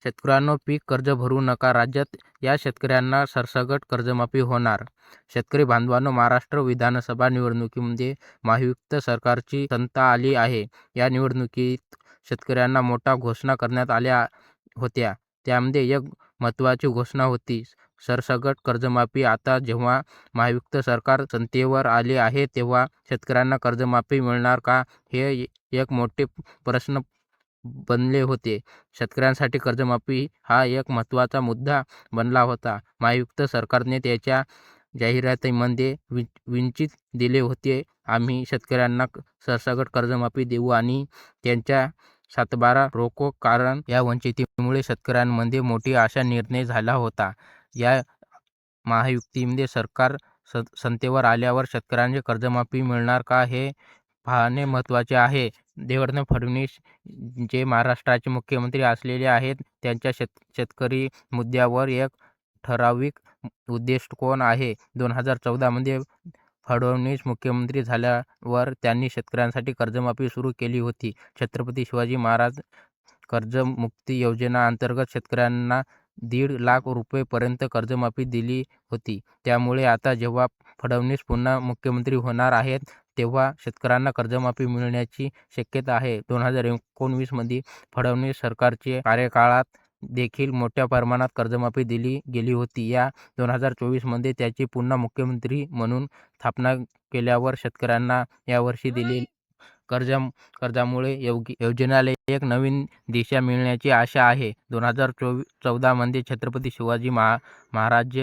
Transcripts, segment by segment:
शेतकऱ्यांनो, पीक कर्ज भरू नका. राज्यात या शेतकऱ्यांना सरसकट कर्जमाफी होणार. शेतकरी बांधवांनो, महाराष्ट्र विधानसभा निवडणुकीमध्ये महायुतीत सरकारची सत्ता आली आहे. या निवडणुकीत शेतकऱ्यांना मोठ्या घोषणा करण्यात आल्या होत्या. त्यामध्ये एक महत्त्वाची घोषणा होती सरसकट कर्जमाफी. आता जेव्हा महायुतीत सरकार सत्तेवर आले आहे, तेव्हा शेतकऱ्यांना कर्जमाफी मिळणार का, हे एक मोठे प्रश्न बनले होते. शेतकऱ्यांसाठी कर्जमाफी हा एक महत्त्वाचा मुद्दा बनला होता. महायुतीत सरकारने त्याच्या जाहिरातीमध्ये वचन दिले होते, आम्ही शेतकऱ्यांना सरसकट कर्जमाफी देऊ आणि त्यांच्या सातबारा रोखू. कारण या वचनामुळे शेतकऱ्यांमध्ये मोठी आशा निर्माण झाला होता. या महायुतीमध्ये सरकार सत्तेवर आल्यावर शेतकऱ्यांना कर्जमाफी मिळणार का, हे पाहणे महत्त्वाचे आहे. देवेंद्र फडणवीस जे महाराष्ट्राचे मुख्यमंत्री असलेले आहेत, त्यांच्या शेतकरी मुद्द्यावर एक ठराविक दृष्टिकोन आहे. 2014 मध्ये फडणवीस मुख्यमंत्री झाल्यावर त्यांनी शेतकऱ्यांसाठी कर्जमाफी सुरू केली होती. छत्रपती शिवाजी महाराज कर्जमुक्ती योजना अंतर्गत शेतकऱ्यांना 1.5 लाख रुपयांपर्यंत कर्जमाफी दिली होती. त्यामुळे आता जेव्हा फडणवीस पुन्हा मुख्यमंत्री होणार आहेत, तेव्हा शेतकऱ्यांना कर्जमाफी मिळण्याची शक्यता आहे. 2019 मध्ये फडणवीस सरकारच्या कार्यकाळात देखील मोठ्या प्रमाणात कर्जमाफी दिली गेली होती. या 2024 मध्ये त्याची पुन्हा मुख्यमंत्री म्हणून स्थापना केल्यावर शेतकऱ्यांना यावर्षी दिलेल्या कर्जामुळे योजनेला एक नवीन दिशा मिळण्याची आशा आहे. 2014 मध्ये छत्रपती शिवाजी महाराज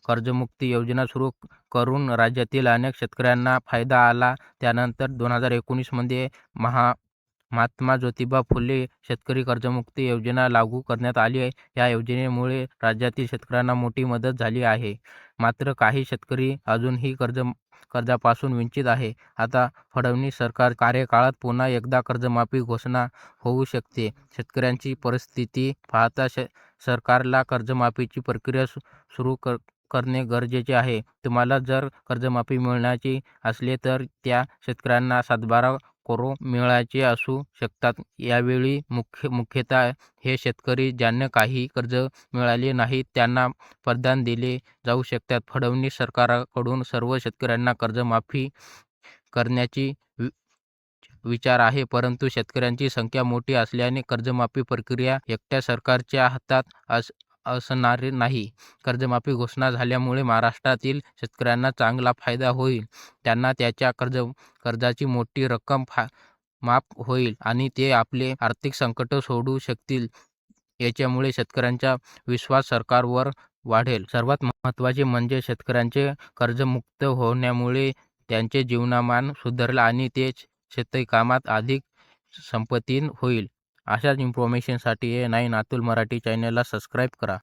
कर्जमुक्ती योजना सुरू करून राज्यातील अनेक शेतकऱ्यांना फायदा आला. त्यानंतर 2019 मध्ये महात्मा ज्योतिबा फुले शेतकरी कर्जमुक्ती योजना लागू करण्यात आली. या योजनेमुळे राज्यातील शेतकऱ्यांना मोठी मदत झाली आहे. मात्र काही शेतकरी अजूनही कर्जापासून वंचित आहे. आता फडणवीस सरकार कार्यकाळात पुन्हा एकदा कर्जमाफी घोषणा होऊ शकते. शेतकऱ्यांची परिस्थिती पाहता सरकारला कर्जमाफीची प्रक्रिया सुरू करणे गरजेचे आहे. तुम्हाला जर कर्जमाफी मिळण्याची असले तर त्या शेतकऱ्यांना सातबारा कोरे मिळायचे असू शकतात. यावेळी मुख्यतः हे शेतकरी ज्यांना काही कर्ज मिळाले नाही त्यांना प्राधान्य दिले जाऊ शकते. फडणवीस सरकारकडून सर्व शेतकऱ्यांना कर्जमाफी करण्याची विचार आहे, परंतु शेतकऱ्यांची संख्या मोठी असल्याने कर्जमाफी प्रक्रिया एकट्या सरकारच्या हातात असणार नाही. कर्जमाफी घोषणा झाल्यामुळे महाराष्ट्रातील शेतकऱ्यांना चांगला फायदा होईल. त्यांना त्यांच्या कर्जाची मोठी रक्कम माफ होईल आणि ते आपले आर्थिक संकट सोडवू शकतील. याच्यामुळे शेतकऱ्यांचा विश्वास सरकारवर वाढेल. सर्वात महत्त्वाचे म्हणजे शेतकऱ्यांचे कर्जमुक्त होण्यामुळे त्यांचे जीवनमान सुधारेल आणि ते शेतकामात अधिक संपन्न होईल. अशाच इन्फॉर्मेशनसाठी A9 अतुल मराठी चॅनलला सबस्क्राईब करा.